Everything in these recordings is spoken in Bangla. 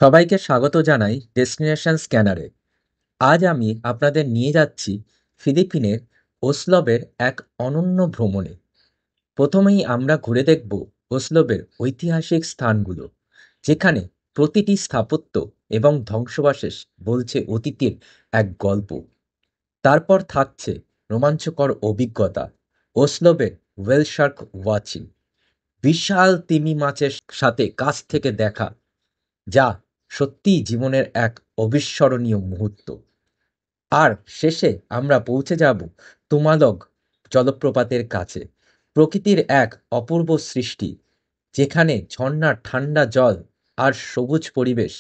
সবাইকে স্বাগত জানাই ডেস্টিনেশন স্ক্যানারে। আজ আমি আপনাদের নিয়ে যাচ্ছি ফিলিপিনের ওসলবের এক অনন্য ভ্রমণে। প্রথমেই আমরা ঘুরে দেখব ওসলবের ঐতিহাসিক স্থানগুলো, যেখানে প্রতিটি স্থাপত্য এবং ধ্বংসাবশেষ বলছে অতীতের এক গল্প। তারপর থাকছে রোমাঞ্চকর অভিজ্ঞতা, ওসলবের ওয়েল শার্ক ওয়াচিং, বিশাল তিমি মাছের সাথে কাছ থেকে দেখা, যা সত্যিই জীবনের এক অবিস্মরণীয় মুহূর্ত। আর শেষে আমরা পৌঁছে যাব তুমালগ জলপ্রপাতের কাছে, প্রকৃতির এক অপূর্ব সৃষ্টি, যেখানে ঝর্ণার ঠান্ডা জল আর সবুজ পরিবেশ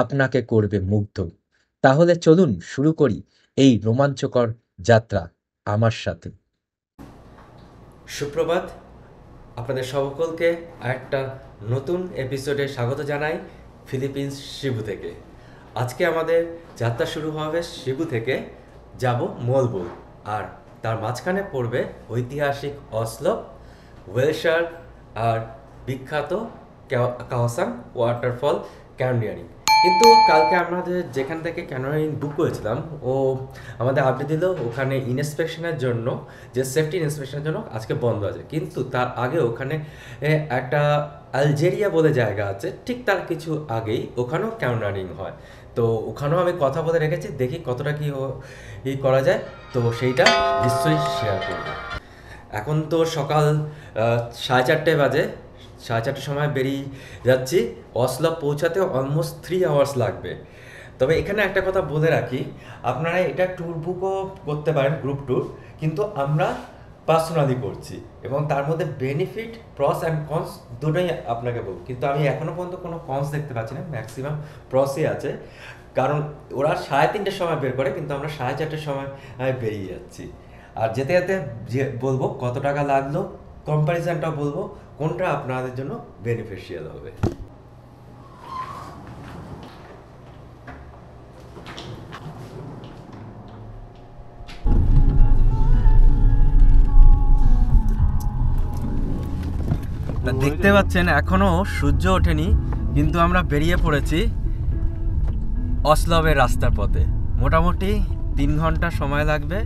আপনাকে করবে মুগ্ধ। তাহলে চলুন শুরু করি এই রোমাঞ্চকর যাত্রা আমার সাথে। সুপ্রভাত, আপনাদের সকলকে আরেকটা নতুন এপিসোডে স্বাগত জানাই ফিলিপিন্স সিবু থেকে। আজকে আমাদের যাত্রা শুরু হবে সিবু থেকে, যাব মোলবো, আর তার মাঝখানে পড়বে ঐতিহাসিক অসলো, ওয়েলশার আর বিখ্যাত কাওসাং ওয়াটারফল ক্যানিয়নিং। কিন্তু কালকে আমাদের যেখান থেকে ক্যানিয়নিং বুক করেছিলাম, ও আমাদের আপডেট দিল ওখানে ইনস্পেকশনের জন্য, যে সেফটি ইনস্পেকশনের জন্য আজকে বন্ধ আছে। কিন্তু তার আগে ওখানে একটা আলজেরিয়া বলে জায়গা আছে, ঠিক তার কিছু আগেই ওখানেও ক্যানিয়নিং হয়। তো ওখানেও আমি কথা বলে রেখেছি, দেখি কতটা কি করা যায়, তো সেইটা নিশ্চয়ই শেয়ার করব। এখন তো সকাল 4:30 বাজে, 4:30 সময় বেরিয়ে যাচ্ছি। অসলো পৌঁছাতে অলমোস্ট 3 আওয়ার্স লাগবে। তবে এখানে একটা কথা বলে রাখি, আপনারা এটা ট্যুর বুকও করতে পারেন, গ্রুপ ট্যুর, কিন্তু আমরা পার্সোনালি করছি এবং তার মধ্যে বেনিফিট, প্রস অ্যান্ড কনস দুটোই আপনাকে বলব। কিন্তু আমি এখনও পর্যন্ত কোনো কনস দেখতে পাচ্ছি না, ম্যাক্সিমাম প্রসই আছে। কারণ ওরা 3:30 সময় বের করে, কিন্তু আমরা 4:30 সময় বেরিয়ে যাচ্ছি। আর যেতে যেতে যে বলবো কত টাকা লাগলো, কম্প্যারিজনটা বলবো, কোনটা আপনাদের জন্য বেনিফিশিয়াল হবে। দেখতে পাচ্ছেন এখনো সূর্য ওঠেনি, কিন্তু আমরা বেরিয়ে পড়েছি অসলবের রাস্তার পথে। মোটামুটি 3 ঘন্টা সময় লাগবে।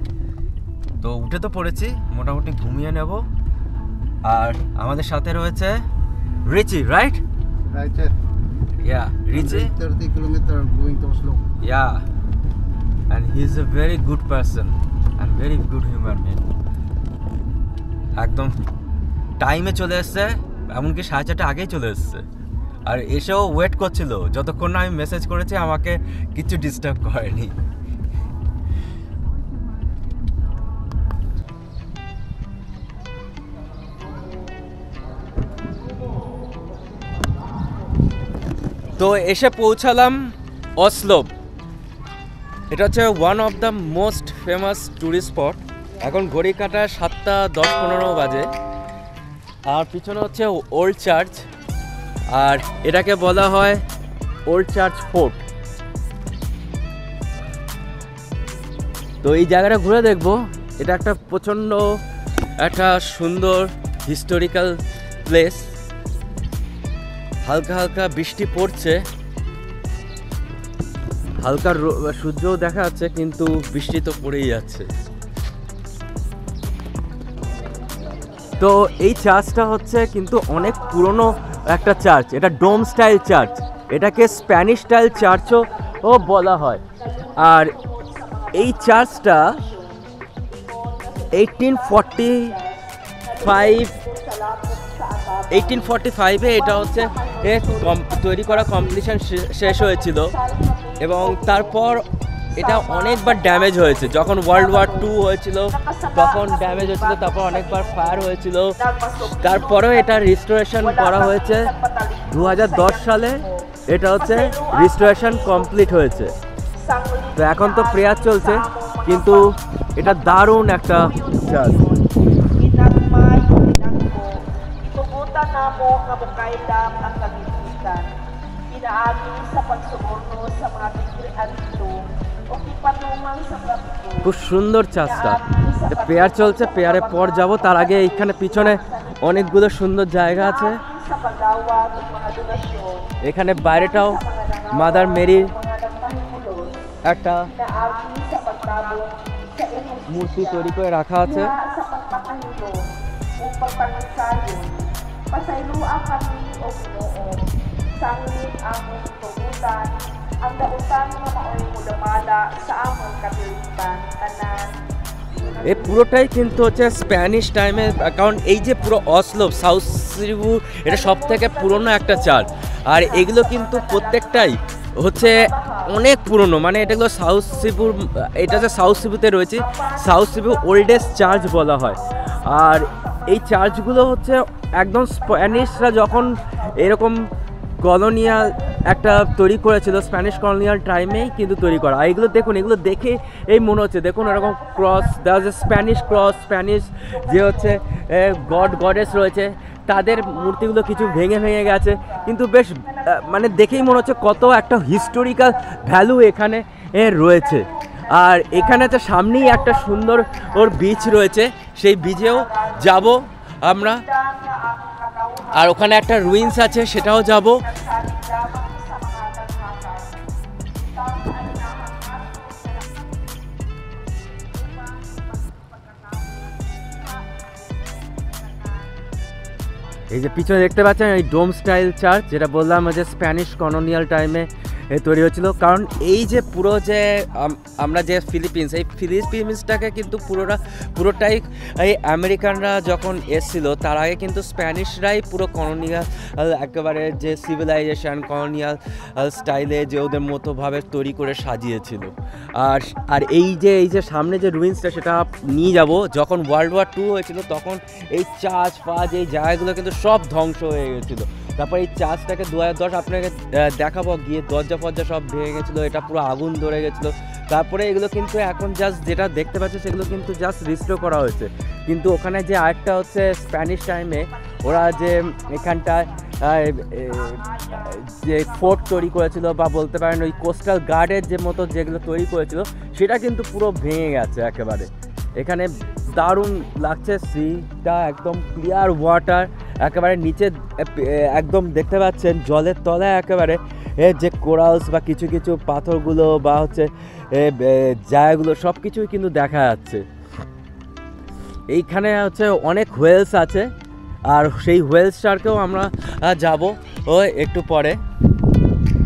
তো উঠে তো পড়েছি, মোটামুটি ঘুমিয়ে নেব। আর আমাদের সাথে রয়েছে Richie, right? Right, sir. Yeah, Richi. 30 kilometers going to Oslo. Yeah, and he's a very good person and very good human being. একদম টাইমে চলে এসছে, এমনকি 4:30 আগেই চলে এসছে। আর এসেও ওয়েট করছিল, যতক্ষণ না আমি মেসেজ করেছি আমাকে কিছু ডিস্টার্ব করেনি। তো এসে পৌঁছালাম অসলো। এটা হচ্ছে one of the most famous tourist spot. এখন ঘড়ি কাটা 7:10-15 বাজে। আর পিছনে হচ্ছে ওল্ড চার্চ, আর এটাকে বলা হয় ওল্ড চার্চ ফোর্ট। তো এই জায়গাটা ঘুরে দেখবো। এটা একটা প্রচণ্ড একটা সুন্দর হিস্টোরিক্যাল প্লেস। হালকা হালকা বৃষ্টি পড়ছে, হালকা সূর্যও দেখা যাচ্ছে, কিন্তু বৃষ্টি তো পড়েই যাচ্ছে। তো এই চার্চটা হচ্ছে কিন্তু অনেক পুরনো একটা চার্চ। এটা ডোম স্টাইল চার্চ, এটাকে স্প্যানিশ স্টাইল চার্চও বলা হয়। আর এই চার্চটা 1845-এ এটা হচ্ছে তৈরি করা, কমপ্লিশন শেষ হয়েছিল। এবং তারপর এটা অনেকবার ড্যামেজ হয়েছে। যখন ওয়ার্ল্ড ওয়ার 2 হয়েছিল তখন ড্যামেজ হয়েছিল, তারপর অনেকবার ফায়ার হয়েছিল। তারপরেও এটা রিস্টোরেশন করা হয়েছে 2010 সালে। এটা হচ্ছে রিস্টোরেশন কমপ্লিট হয়েছে। তো এখন তো প্রেয়ার চলছে, কিন্তু এটা দারুণ একটা church. Tugutan namo nga mukailam ang kagipitan. Pinaagi sa pagsuborno sa mga tigrian dito o kipatumang sa trapiko. খুব সুন্দর চার্চটা। প্রেয়ার চলছে, প্রেয়ারের পর যাব। তার আগে এইখানে পিছনে অনেকগুলো সুন্দর জায়গা আছে। এখানে বাইরেটাও মাদার মেরির mga nagpahimulos, একটা pinaagi sa pagtabong sa inyong মূর্তি তৈরি করে রাখা আছে। Diha sa pagpapahilo o pagpangisayon, pasayloa kami o Ginoo, sanglit among tugutan, ang dautan nga maoy mudamala sa among kapilitan, tanan, এই পুরোটাই কিন্তু হচ্ছে স্প্যানিশ টাইমে, কারণ এই যে পুরো অসলো সাউথ সিবু এটা সব থেকে পুরনো একটা চার্চ, আর এগুলো কিন্তু প্রত্যেকটাই হচ্ছে অনেক পুরনো, মানে এটাগুলো সাউথ সিবুর, এটা যে সাউথ সিবুতে রয়েছে, সাউথ সিবু ওল্ডেস্ট চার্চ বলা হয়। আর এই চার্চগুলো হচ্ছে একদম স্প্যানিশরা যখন এরকম কলোনিয়াল একটা তৈরি করেছিল, স্প্যানিশ কলোনিয়াল টাইমেই কিন্তু তৈরি করা। আর এগুলো দেখুন, এগুলো দেখে এই মনে হচ্ছে, দেখুন এরকম ক্রস, দেওয়া যে স্প্যানিশ ক্রস, স্প্যানিশ যে হচ্ছে গডেস রয়েছে, তাদের মূর্তিগুলো কিছু ভেঙে ভেঙে গেছে, কিন্তু বেশ মানে দেখেই মনে হচ্ছে কত একটা হিস্টোরিক্যাল ভ্যালু এখানে রয়েছে। আর এখানে হচ্ছে সামনেই একটা সুন্দর ওর বিচ রয়েছে, সেই বিচেও যাব আমরা, আর ওখানে একটা রুইন্স আছে সেটাও যাব। salig lamang sa mga taghakan. Itang kaanahan এই যে পিছনে দেখতে পাচ্ছেন এই ডোম স্টাইল চার্চ, যেটা বললাম যে স্প্যানিশ কলোনিয়াল টাইমে তৈরি হয়েছিল। কারণ এই যে পুরো যে আমরা যে ফিলিপিন্স, এই ফিলিপিন্সটাকে কিন্তু পুরোটাই এই আমেরিকানরা যখন এসেছিল, তার আগে কিন্তু স্প্যানিশরাই পুরো কলোনিয়াল একেবারে যে সিভিলাইজেশন কলোনিয়াল স্টাইলে যে ওদের মতোভাবে তৈরি করে সাজিয়েছিল। আর এই যে সামনে যে রুইন্সটা, সেটা নিয়ে যাব। যখন ওয়ার্ল্ড ওয়ার 2 হয়েছিল, তখন এই চার্চ ফাজ এই জায়গাগুলো কিন্তু সব ধ্বংস হয়ে গেছিলো। তারপর এই চার্চটাকে 2010 আপনাকে দেখাবো গিয়ে, দরজা ফরজা সব ভেঙে গেছিলো, এটা পুরো আগুন ধরে গেছিলো। তারপরে এগুলো কিন্তু এখন জাস্ট যেটা দেখতে পাচ্ছি সেগুলো কিন্তু জাস্ট রিস্টোর করা হয়েছে। কিন্তু ওখানে যে আরেকটা হচ্ছে স্প্যানিশ টাইমে ওরা যে এখানটায় যে ফোর্ট তৈরি করেছিল, বা বলতে পারেন ওই কোস্টাল গার্ডের যে মতো যেগুলো তৈরি করেছিল, সেটা কিন্তু পুরো ভেঙে গেছে একেবারে। এখানে দারুণ লাগছে, সিটা একদম ক্লিয়ার ওয়াটার, একেবারে নিচে একদম দেখতে পাচ্ছেন জলের তলায় একেবারে যে কোরালস বা কিছু কিছু পাথরগুলো বা হচ্ছে জায়গাগুলো সব কিছুই কিন্তু দেখা যাচ্ছে। এইখানে হচ্ছে অনেক হোয়েলস আছে, আর সেই হোয়েলসটাকেও আমরা যাব ও একটু পরে।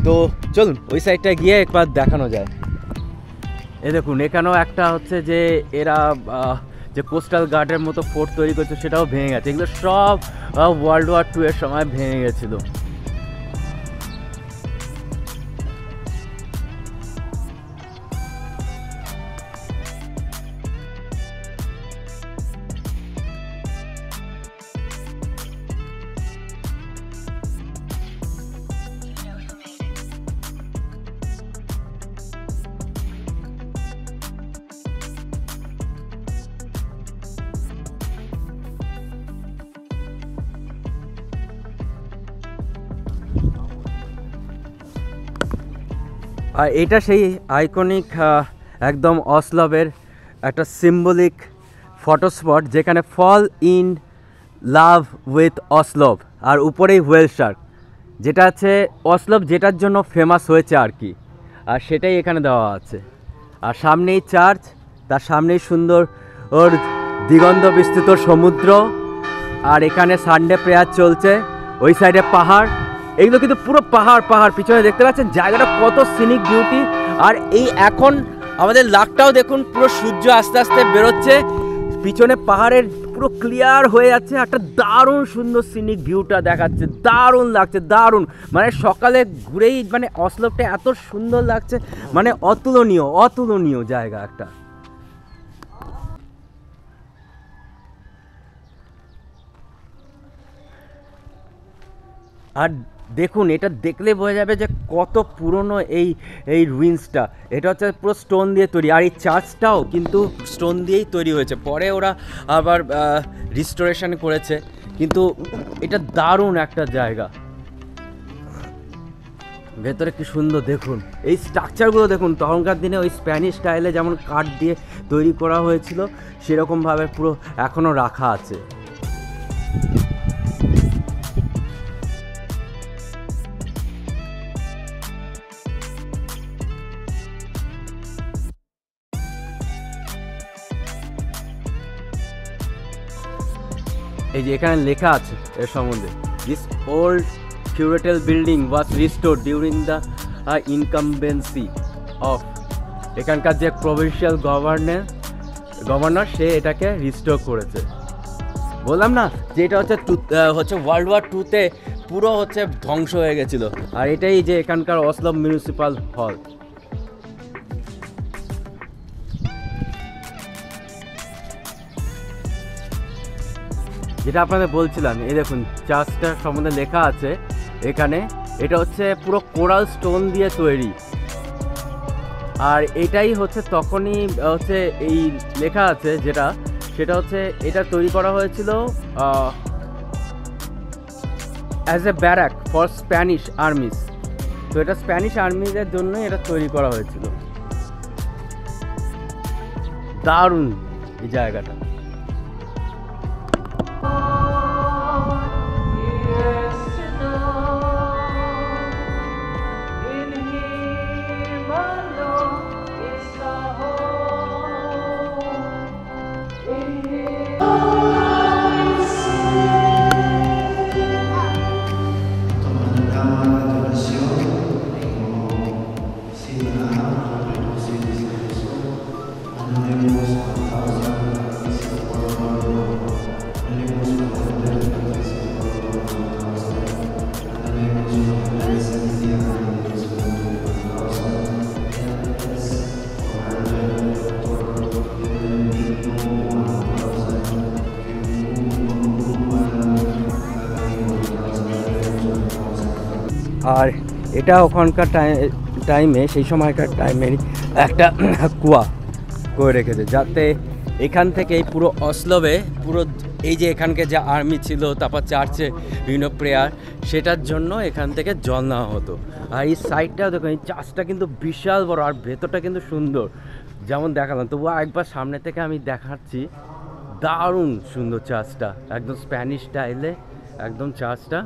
তো চলুন ওই সাইডটা গিয়ে একবার দেখানো যায়। এ দেখুন, এখানেও একটা হচ্ছে যে এরা যে কোস্টাল গার্ডের মতো ফোর্ট তৈরি করছে, সেটাও ভেঙে গেছে। এগুলো সব ওয়ার্ল্ড ওয়ার 2 এর সময় ভেঙে গেছিলো। আর এটা সেই আইকনিক একদম অসলবের একটা সিম্বলিক ফটো স্পট, যেখানে ফল ইন লাভ উইথ অসলব, আর উপরেই হোয়েল শার্ক, যেটা আছে অসলব যেটার জন্য ফেমাস হয়েছে আর কি, আর সেটাই এখানে দেওয়া আছে। আর সামনেই চার্চ, তার সামনেই সুন্দর ওর দিগন্ত বিস্তৃত সমুদ্র, আর এখানে সানডে প্রেয়ার চলছে। ওই সাইডে পাহাড়, এগুলো কিন্তু পুরো পাহাড় পাহাড়, পিছনে দেখতে পাচ্ছেন জায়গাটা কত সিনিক বিউটি। আর এই এখন আমাদের লাকটাও দেখুন, পুরো সূর্য আস্তে আস্তে বেরোচ্ছে, পিছনে পাহাড়ের পুরো ক্লিয়ার হয়ে যাচ্ছে, একটা দারুণ সুন্দর সিনিক ভিউটা দেখাচ্ছে, দারুণ লাগছে, দারুণ। মানে সকালে ঘুরেই মানে অসলবটা এত সুন্দর লাগছে, মানে অতুলনীয় অতুলনীয় জায়গা একটা। আর দেখুন, এটা দেখলে বোঝা যাবে যে কত পুরনো এই রুইন্সটা। এটা হচ্ছে পুরো স্টোন দিয়ে তৈরি, আর এই চার্চটাও কিন্তু স্টোন দিয়েই তৈরি হয়েছে। পরে ওরা আবার রিস্টোরেশন করেছে, কিন্তু এটা দারুণ একটা জায়গা। ভেতরে কি সুন্দর দেখুন, এই স্ট্রাকচারগুলো দেখুন, তখনকার দিনে ওই স্প্যানিশ স্টাইলে যেমন কাঠ দিয়ে তৈরি করা হয়েছিল, সেরকমভাবে পুরো এখনও রাখা আছে। এই যে এখানে লেখা আছে এর সম্বন্ধে, this old curatorial building was restored during the incumbency of, এখানকার যে প্রভিন্সিয়াল গভর্নর সে এটাকে রিস্টোর করেছে। বললাম না যে এটা হচ্ছে ওয়ার্ল্ড ওয়ার 2-তে পুরো হচ্ছে ধ্বংস হয়ে গেছিল। আর এটাই যে এখানকার অসলো মিউনিসিপাল হল। যেটা আপনাদের বলছিলাম, এই দেখুন চার্চটার সম্বন্ধে লেখা আছে এখানে, এটা হচ্ছে পুরো কোরাল স্টোন দিয়ে তৈরি। আর এটাই হচ্ছে তখনই হচ্ছে এই লেখা আছে সেটা হচ্ছে এটা তৈরি করা হয়েছিল as a barrack for Spanish armies. তো এটা স্প্যানিশ আর্মিদের জন্যই এটা তৈরি করা হয়েছিল। দারুণ এই জায়গাটা। আর এটা ওখানকার টাইমে সেই সময়কার টাইমের একটা কুয়া করে রেখেছে, যাতে এখান থেকে পুরো অসলোবে পুরো এই যে এখানকে যে আর্মি ছিল, তারপর চার্চে বিভিন্ন প্রেয়ার, সেটার জন্য এখান থেকে জল নেওয়া হতো। আর এই সাইডটাও দেখুন, এই চার্চটা কিন্তু বিশাল বড়, আর ভেতরটা কিন্তু সুন্দর যেমন দেখালাম। তবুও একবার সামনে থেকে আমি দেখাচ্ছি, দারুণ সুন্দর চার্চটা, একদম স্প্যানিশ স্টাইলে একদম চার্চটা।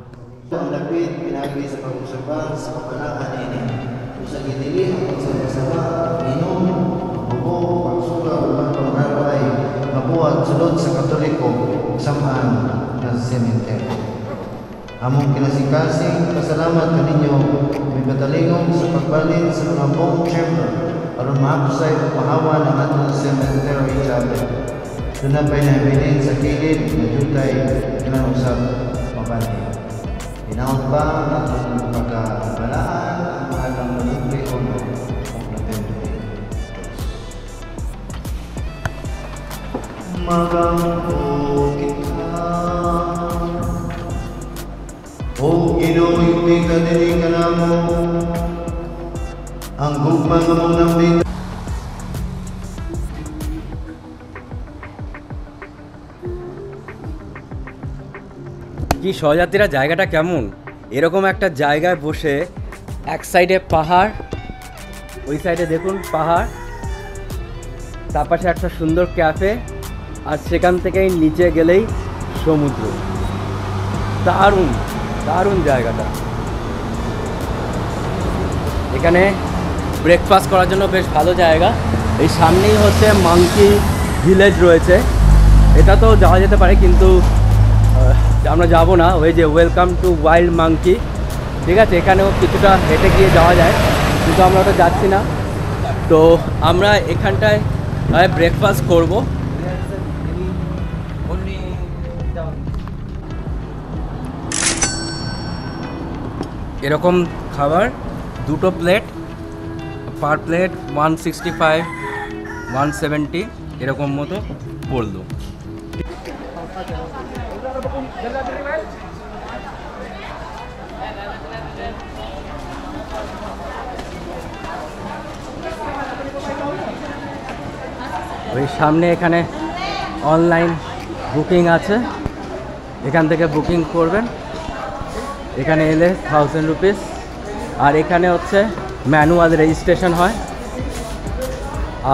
Malapit pinagi sa pag-usapan sa kapanaan ini. Sa gitili ang pagsama-sama, inom, bubo, pagsuga, ulang pangkaraway, mabuhat sulod sa Katoliko, samaan na cemetery. Among kinasikasing pasalamat kaninyo, may patalingong sa pagbalin sa mga bone chamber, aron mahapsay o pahawa ng atong cemetery chapel. Doon na pa'y nabilin sa kilid, na jutay, ilang usap, mabalik. Inaon pa ang atong pagkabalaan ang mahalagang manubri o napendo. Magampo kita o Ginoo, hindi ka dili ka namo ang gugma nga mong nambing. কি সহযাত্রীরা, জায়গাটা কেমন? এরকম একটা জায়গায় বসে, এক সাইডে পাহাড়, ওই সাইডে দেখুন পাহাড়, তার পাশে একটা সুন্দর ক্যাফে, আর সেখান থেকেই নিচে গেলেই সমুদ্র। দারুণ দারুণ জায়গাটা। এখানে ব্রেকফাস্ট করার জন্য বেশ ভালো জায়গা। এই সামনেই হচ্ছে মাংকি ভিলেজ রয়েছে, এটা তো যাওয়া যেতে পারে, কিন্তু আমরা যাব না। ওই যে ওয়েলকাম টু ওয়াইল্ড মাংকি, ঠিক আছে, এখানেও কিছুটা হেঁটে গিয়ে যাওয়া যায়, কিন্তু আমরা তো যাচ্ছি না। তো আমরা এখানটায় ব্রেকফাস্ট করব। এরকম খাবার, দুটো প্লেট, পার প্লেট 165 170 এরকম মতো পড়লো। ওই সামনে এখানে অনলাইন বুকিং আছে, এখান থেকে বুকিং করবেন। এখানে এলে 1000 রুপিস। আর এখানে হচ্ছে ম্যানুয়াল রেজিস্ট্রেশন হয়,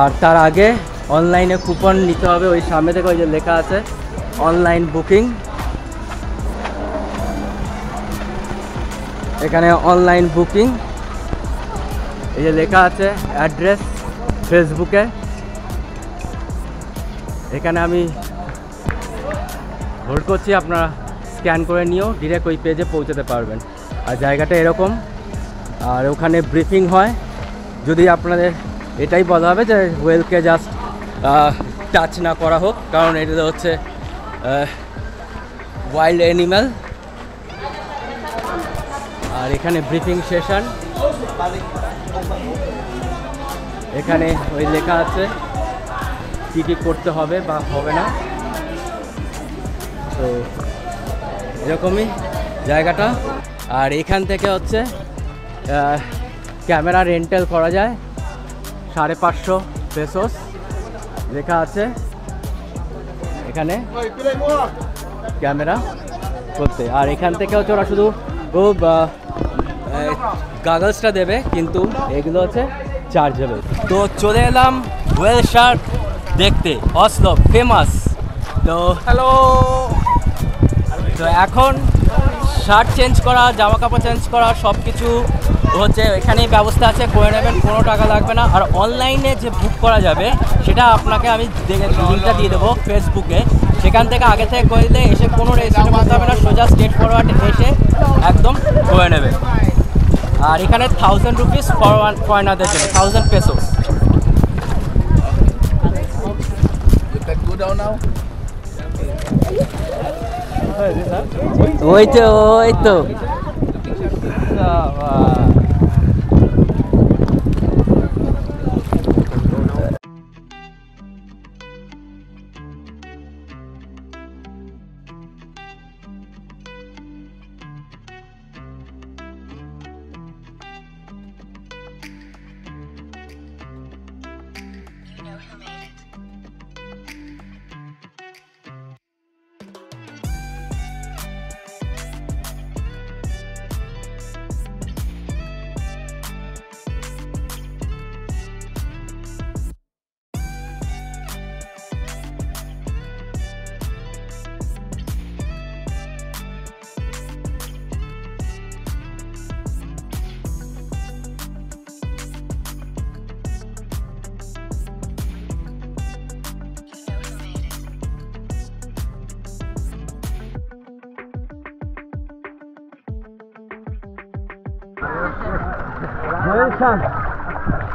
আর তার আগে অনলাইনে কুপন নিতে হবে। ওই সামনে থেকে ওই যে লেখা আছে অনলাইন বুকিং, এখানে অনলাইন বুকিং, এই যে লেখা আছে অ্যাড্রেস ফেসবুকে। এখানে আমি হোল্ড করছি, আপনারা স্ক্যান করে নিয়েও ডিরেক্ট ওই পেজে পৌঁছাতে পারবেন। আর জায়গাটা এরকম, আর ওখানে ব্রিফিং হয়। যদি আপনাদের এটাই বলা হবে যে ওয়েলকে জাস্ট টাচ না করা হোক, কারণ এটা হচ্ছে ওয়াইল্ড অ্যানিম্যাল। আর এখানে ব্রিফিং সেশন, এখানে ওই লেখা আছে কী কী করতে হবে বা হবে না। তো এরকমই জায়গাটা। আর এখান থেকে হচ্ছে ক্যামেরা রেন্টাল করা যায়, 550 পেসোস লেখা আছে এখানে ক্যামেরা করতে। আর এখান থেকে হচ্ছে ওরা শুধু গাগলসটা দেবে, কিন্তু এগুলো হচ্ছে চার্জেবল। তো চলে এলাম ওয়েল শার্ক দেখতে, অসলো ফেমাস। তো হ্যালো, তো এখন শার্ট চেঞ্জ করা, জামা কাপড় চেঞ্জ করা সব কিছু হচ্ছে এখানেই ব্যবস্থা আছে, করে নেবেন, কোনো টাকা লাগবে না। আর অনলাইনে যে বুক করা যাবে সেটা আপনাকে আমি লিঙ্কটা দিয়ে দেবো ফেসবুকে, সেখান থেকে আগে থেকে করে দিলে এসে কোনো রেজিস্ট্রেশন করতে হবে না, সোজা স্ট্রেট ফরওয়ার্ড এসে একদম করে নেবে। আর এখানে 1000 রুপিস ফরেনারদের জন্য, 1000 পেসোস। ওই তো ওই তো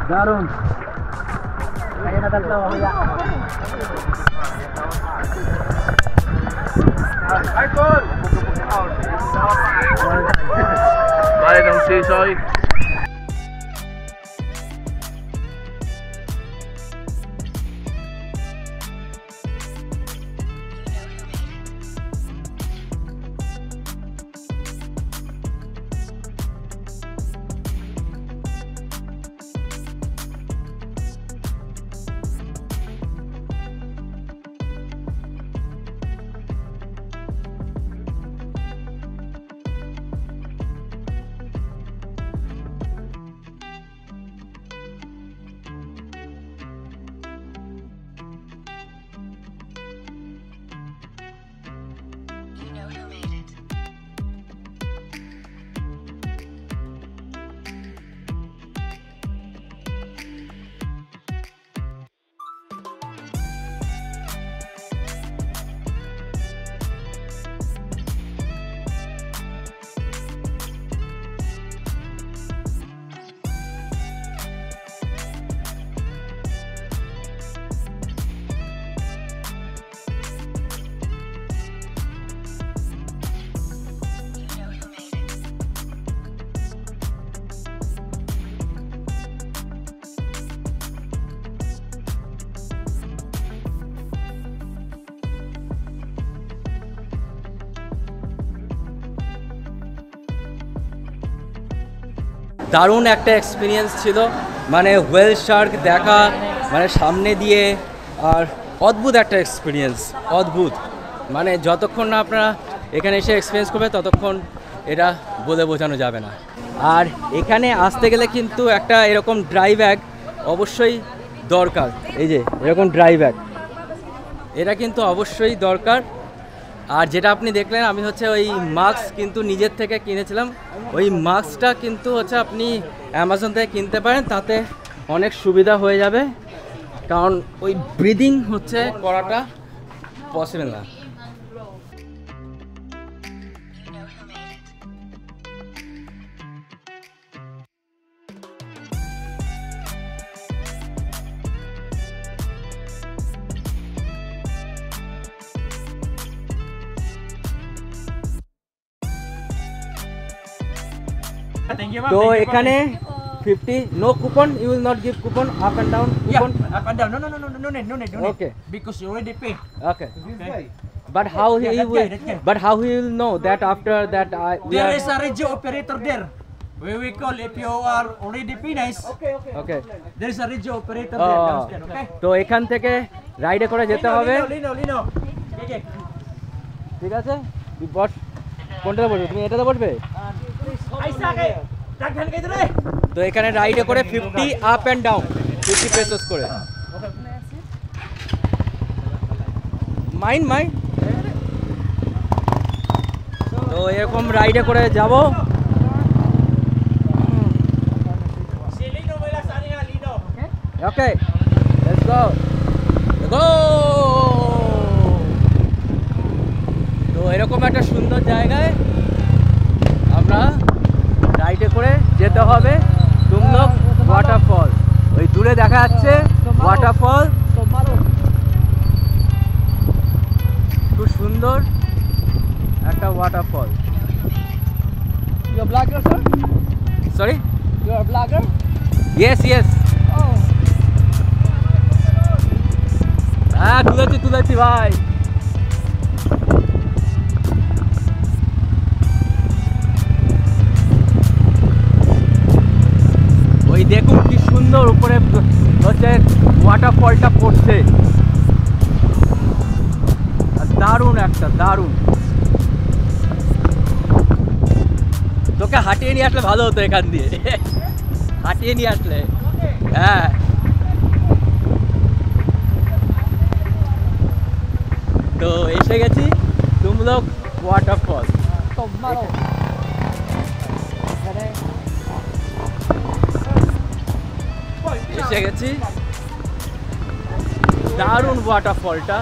দারুণ। Bye, don't say sorry. দারুণ একটা এক্সপিরিয়েন্স ছিল, মানে হোয়েল শার্ক দেখা, মানে সামনে দিয়ে, আর অদ্ভুত একটা এক্সপিরিয়েন্স, অদ্ভুত। মানে যতক্ষণ না আপনারা এখানে এসে এক্সপিরিয়েন্স করবে ততক্ষণ এটা বলে বোঝানো যাবে না। আর এখানে আসতে গেলে কিন্তু একটা এরকম ড্রাই ব্যাগ অবশ্যই দরকার। এই যে এরকম ড্রাই ব্যাগ, এটা কিন্তু অবশ্যই দরকার। আর যেটা আপনি দেখলেন, আমি হচ্ছে ওই মাস্ক কিন্তু নিজের থেকে কিনেছিলাম। ওই মাস্কটা কিন্তু হচ্ছে আপনি অ্যামাজন থেকে কিনতে পারেন, তাতে অনেক সুবিধা হয়ে যাবে, কারণ ওই ব্রিদিং হচ্ছে করাটা পসিবল না। তো এখানে 50 no coupon, you will not give coupon up and down coupon. Up and down. No need. Okay. Because you already paid. Okay. But how he that will guy. but how he will know that after that we There are is a radio operator there. We call if you are already finished. okay. There is a radio operator there Oh. downstairs. Okay. তো এখান থেকে রাইডে করে যেতে হবে, Lino. Okay. ঠিক আছে? তুই বস, কোনটাতে বসবে? তুমি এটাতে বসবে? Aisa kay. Daghan kay dire. তো এখানে রাইডে করে 50 আপ অ্যান্ড ডাউন 50 পেসোস করে। মাইন্ড তো এরকম রাইডে করে যাব। Si Lino wala sa niya Lino. Okay, let's go go. তো এরকম একটা সুন্দর জায়গায় আমরা রাইডে করে যেতে হবে তুমলক ওয়াটারফল। ওই দূরে দেখা যাচ্ছে ওয়াটারফল, খুব সুন্দর একটা waterfall. You a blogger, sir? Sorry, You are a blogger? Yes হ্যাঁ, তুলেছি ভাই। ওই দেখুন কি সুন্দর উপরে হচ্ছে ওয়াটারফলটা পড়ছে, দারুণ একটা দারুণ। তোকে হাঁটিয়ে নিয়ে আসলে ভালো হতো এখান দিয়ে, হাঁটিয়ে নিয়ে আসলে। হ্যাঁ, তো এসে গেছি তুমলক ওয়াটারফল। এসে গেছি, দারুণ ওয়াটারফলটা।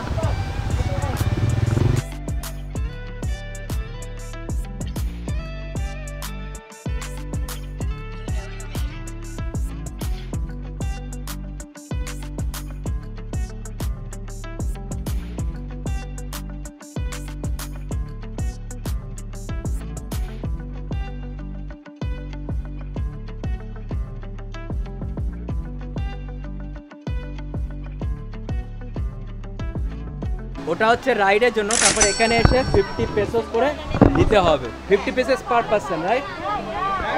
ওটা হচ্ছে রাইডের জন্য, তারপর এখানে এসে 50 পেসোস করে দিতে হবে, 50 পেসোস পার পারসন, রাইট?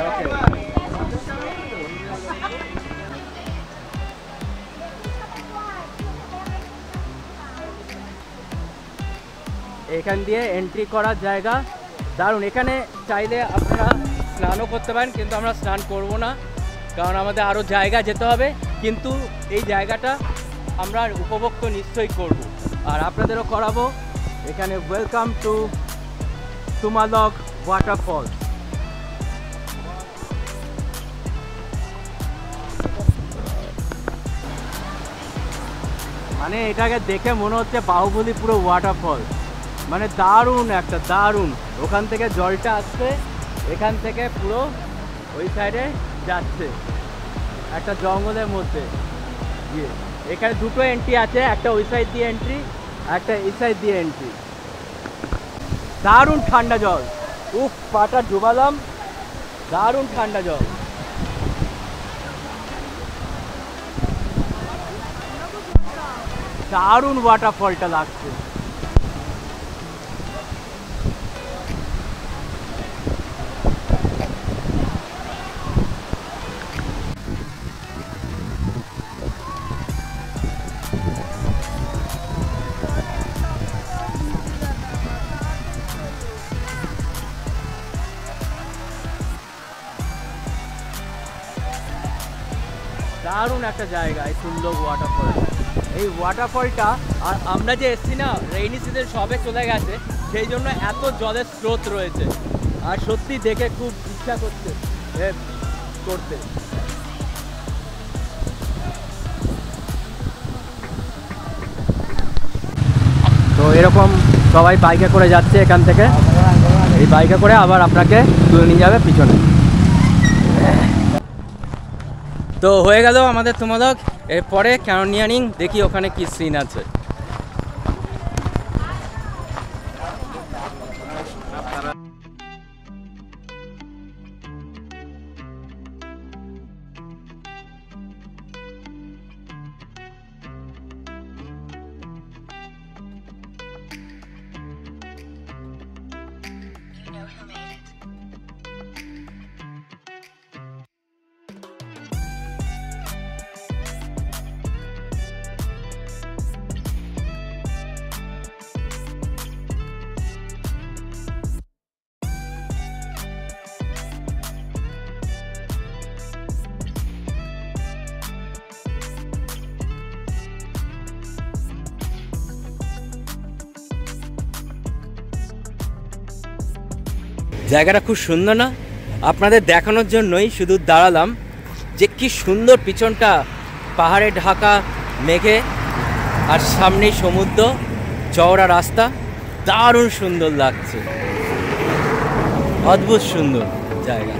ওকে। এখান দিয়ে এন্ট্রি করার জায়গা দারুণ। এখানে চাইলে আপনারা স্নানও করতে পারেন, কিন্তু আমরা স্নান করব না, কারণ আমাদের আরও জায়গা যেতে হবে। কিন্তু এই জায়গাটা আমরা উপভোগ তো নিশ্চয়ই করব, আর আপনাদেরও করাবো। এখানে ওয়েলকাম টু তুমলক ওয়াটারফল। মানে এটাকে দেখে মনে হচ্ছে বাহুবলী পুরো ওয়াটারফল, মানে দারুণ একটা দারুণ। ওখান থেকে জলটা আসছে, এখান থেকে পুরো ওই সাইডে যাচ্ছে একটা জঙ্গলের মধ্যে গিয়ে। এখানে দুটো এন্ট্রি আছে, একটা ওই সাইড দিয়ে এন্ট্রি, একটা এই সাইড দিয়ে এন্ট্রি। দারুণ ঠান্ডা জল, উফ পাটা ডুবালাম, দারুণ ঠান্ডা জল। দারুণ ওয়াটারফলটা লাগছে। দারুণ একটা জায়গা এই তুমলক ওয়াটারফল। এই ওয়াটারফলটা, আর আমরা যে এসছি না, রেইনি সিজন সবে চলে গেছে, সেই জন্য এত জলের স্রোত রয়েছে, আর সত্যি দেখে খুব ইচ্ছা করছে করতে। তো এরকম সবাই বাইকে করে যাচ্ছে এখান থেকে, এই বাইকে করে আবার আপনাকে তুলে নিয়ে যাবে পিছনে। তো হয়ে গেল আমাদের তুমলক। এরপরে ক্যানিয়নিং, দেখি ওখানে কি সিন আছে। জায়গাটা খুব সুন্দর না? আপনাদের দেখানোর জন্যই শুধু দাঁড়ালাম যে কি সুন্দর, পিছনটা পাহাড়ে ঢাকা মেঘে আর সামনেই সমুদ্র, চওড়া রাস্তা, দারুণ সুন্দর লাগছে, অদ্ভুত সুন্দর জায়গা।